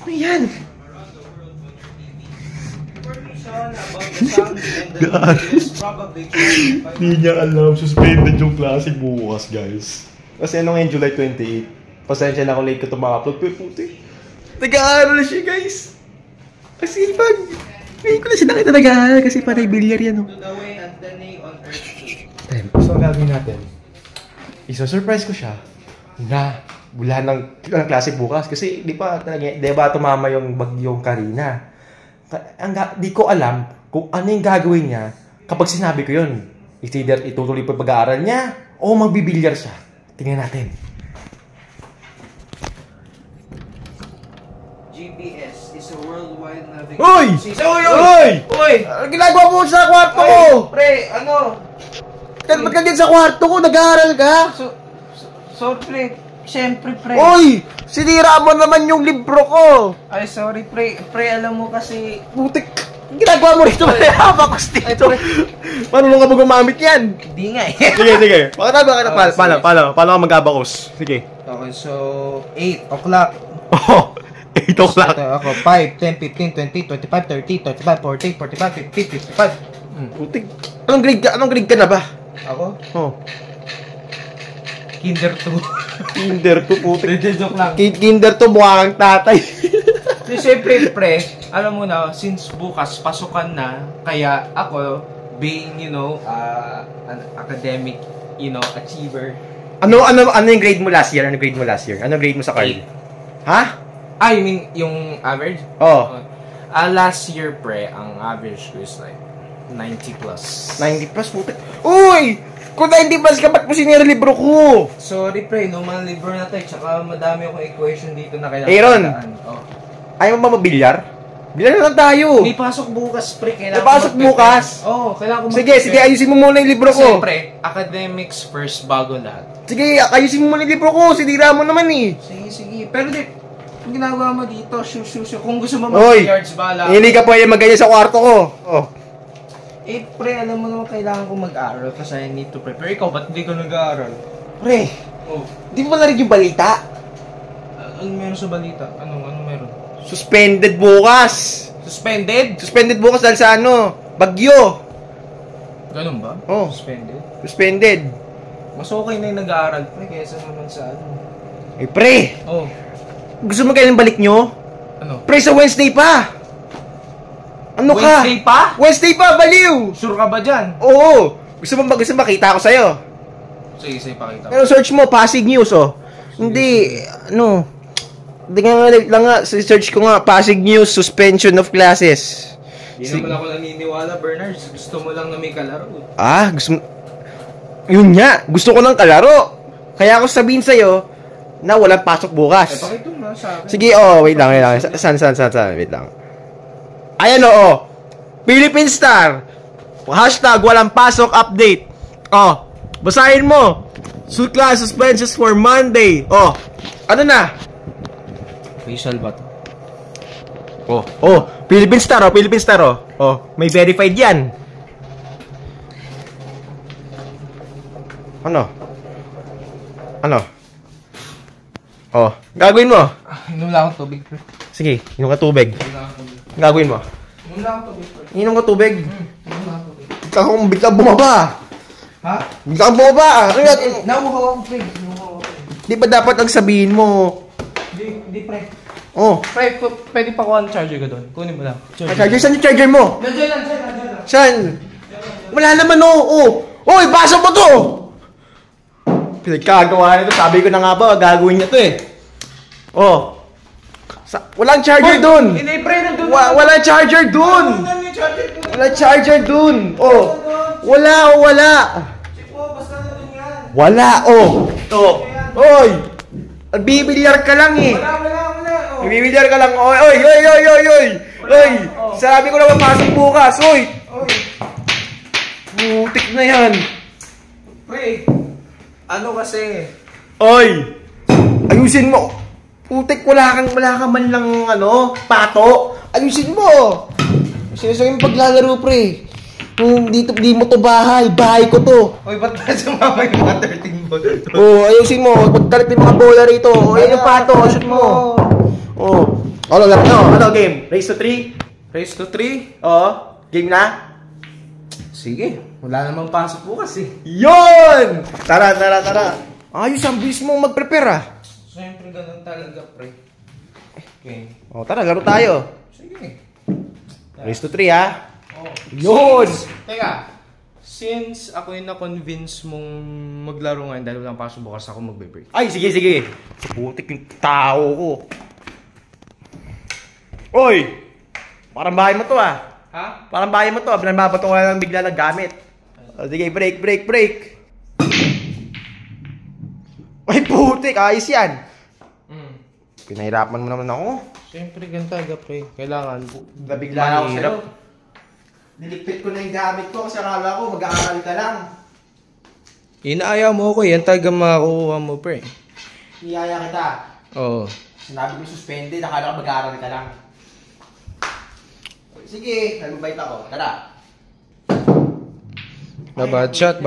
Ano yan? Hindi niya alam, suspended yung klase bukas, guys. Kasi ano ngayon, July 28. Pasensya na kung late ko ito maka-upload. Pero puti, nag-aaral siya, guys. Kasi pag, ngayon ko na siya nakita nag-aaral kasi panay bilyar yan, oh. So, ang gagawin natin, iso-surprise ko siya na wala ng klase bukas. Kasi di ba tumama yung bagyong Karina. Di ko alam kung ano yung gagawin niya kapag sinabi ko yun. It's either itutuloy pa pag-aaral niya o magbibilyar siya. Tingnan natin. GPS is a worldwide navigation. Uy! Uy! Uy! Ano ginagawa mo sa kwarto ko? Pre, ano? Ba't ka din sa kwarto ko? Nag-aaral ka? So, pre, siyempre, pre. Uy! Sinira mo naman yung libro ko! Ay, sorry, pre. Pre, alam mo kasi... Putik! Ginagawa mo rito, hawak ko dito. Paano ka mo gumamit yan? Hindi nga eh. Sige. Paano ka mag-abacus? Sige. Okay, so 8 o'clock. Oh, 8 o'clock. Ito ako, 5, 10, 15, 20, 25, 30, 35, 40, 45, 50, 55. Putik. Anong grade ka na ba? Ako? Oh. Kinder 2. Kinder 2, putik. Joke lang. Kinder 2, mukha kang tatay. Siyempre, pre, alam mo na, since bukas, pasukan na, kaya ako, being, an academic, achiever. Ano yung grade mo last year? Anong grade mo sa card? Ha? You mean, yung average? Oh. Last year, pre, ang average ko is like 90 plus. 90 plus, putik. Uy! Kung 90 plus ka, ba't mo sinira libro ko? Sorry, pre, mga libro na tayo, tsaka madami akong equation dito na kailangan Aaron! Oh. Ayaw mo ba mabilyar? Bilyar na lang tayo. May pasok bukas, pre. May pasok bukas? Oo, kailangan ko Sige, ayusin mo muna yung libro ko. Kasi, pre, academics first bago lahat. Sige, ayusin mo muna yung libro ko. Sinira mo naman eh. Sige. Pero di, ang ginagawa mo dito, kung gusto mo Oy, mag-yards bala. Hindi ka pwede mag-ganyan sa kwarto ko. Oh. Pre, alam mo naman kailangan ko mag-aaral kasi I need to prepare. Ikaw, ba't hindi ka nag-aaral? Pre, di mo narinig yung balita? Ano meron sa balita? Anong meron? Suspended bukas. Suspended? Suspended bukas dahil sa bagyo. Ganun ba? Oh. Suspended. Mas okay na yung nag-aaral, pre, kaysa naman sa Eh, pre. Oh. Gusto mo kailan balik nyo? Ano? Pre, sa Wednesday pa. Ano ka? Wednesday pa? Wednesday pa, baliw. Sure ka ba dyan? Oo. Gusto mo makita ko sa'yo? Sige, pakita. Pero search mo, Pasig News, oh. Hindi, Hindi nga, search ko nga, Pasig News, suspension of classes. Hindi naman ako naniniwala, Bernard. Gusto mo lang na may kalaro. Gusto mo... Yun nga, gusto ko ng kalaro. Kaya ako sabihin sa'yo na walang pasok bukas. Pakita mo sa akin. Sige, wait lang. San, wait lang. Ayan, Philippine Star. Hashtag walang pasok update. Basahin mo. School class suspensions for Monday. Ano na? Facial ba to? Philippine Star, may verified yan. Ano? Gagawin mo. Inom lang akong tubig, pre. Sige, inom ka tubig. Gagawin mo. Inom lang akong tubig, pre. Inom ka tubig. Inom lang akong tubig. Biglang bumaba. Ha? Biglang bumaba. Ano yan? Namuhaw ako, pre. Di ba dapat ang sabihin mo? Hindi, pre. Pre, pwede pa kuha ng charger ko doon. Kunin mo lang. Charger? Saan yung charger mo? Nandiyan lang. Saan? Wala naman, Uy, pasok mo to! Pinagkagawa nito. Sabi ko na nga ba, gagawin niya to eh. Walang charger dun! Hindi, pre, nandun. Walang charger dun! Walang charger dun! Wala! Basta nandun yan. Wala, Oy! Bibilyar ka lang eh! Wala. Bibilyar ka lang. Oy! Sabi ko na mapasok bukas, oy! Putik na yan! Pre, ano kasi? Oy! Ayusin mo! Putik, wala ka man lang, pato! Ayusin mo! Sinasabi mo paglalaro, pre! Dito, di mo to bahay ko to! Uy, ba't na sumama yung mga 13 ball? Ayusin mo! Pagkalit yung mga bola rito! Ayun yung pato! Shoot mo! Ano lang no? Ano game? Race to 3? Race to 3? Oo. Game na? Sige. Wala namang pasok bukas eh. Yun! Tara. Ayos ang bilis mong mag-prepare ah. Siyempre ganun talaga, pre. Okay. O tara, laro tayo. Sige. Race to 3 ah. Oh. Yun! Teka. Since ako yung na-convince mong maglaro ngayon dahil walang pasok bukas ako magbe-break. Ay, sige. Putik yung tao ko. Oy! Parang bahay mo to ah. Ha? Parang bahay mo to ah. Binabato ko lang bigla ng gamit. O sige, break. Ay, putik. Ayos yan. Pinahirapan mo naman ako. Siyempre ganun talaga, pre. Kailangan. Nabigla na ako sa'yo. Niligpit ko na yung gamit ko kasi akala ko mag-aaral ka lang. Inaaya mo ko, yan talaga makakuha mo, pre. Iyaya kita. Oo. Sinabi ko suspended, akala ko mag-aaral ka lang. Sige, nagbabait ako. Tara. Bad shot.